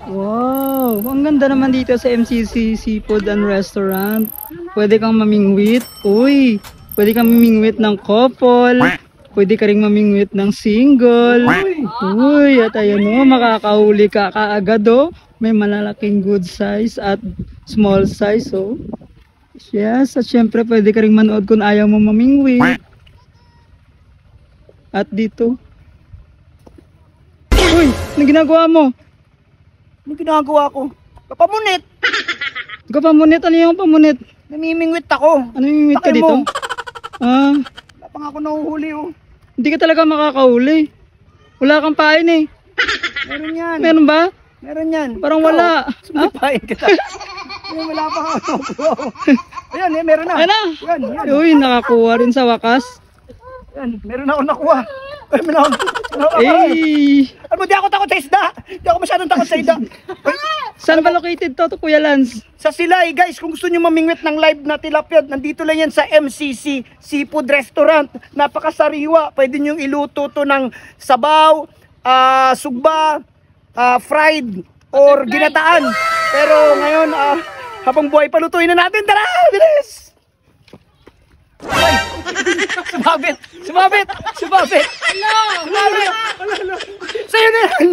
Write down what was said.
Wow, ang ganda naman dito sa MCC Seafood and Restaurant. Pwede kang mamingwit. Uy, pwede kang mamingwit ng couple. Pwede ka rin mamingwit ng single. Uy, at ayan o, makakahuli ka kaagad o. May malalaking good size at small size o. Yes, at syempre pwede ka rin manood kung ayaw mo mamingwit. At dito. Uy, anong ginagawa mo? Ano ginagawa ko? Papamunit! Ikaw pamunit? Ano yung pamunit? Namimingwit ako. Ano yung mimit ka Laki dito? mo. Ah, Wala pa nga ako nahuhuli oh. hindi ka talaga makakahuli. Wala kang pain eh. Meron yan. Meron ba? Meron yan. Parang Ikaw, wala. sumipain kita. Wala pa nga ako. Ayan eh, meron na. Ayan na. Yan, yan. Uy, nakakuha rin sa wakas. Yan, meron ako nakuha. Ay, meron ako. Eh, Ano, di ako takot sa isda. Di ako masyadong takot sa isda. saan ba located to, Kuya Lance? Sa Silay, guys, kung gusto nyo mamingwit ng live na tilapia, nandito lang yan sa MCC Seafood Restaurant. Napakasariwa. Pwede nyo iluto to ng sabaw, sugba, fried, or ginataan. Pero ngayon, habang buhay, palutuin na natin. Tara, bilis! Ay, sumabit! Sumabit! Sumabit! Sumabit! Sa'yo na yan!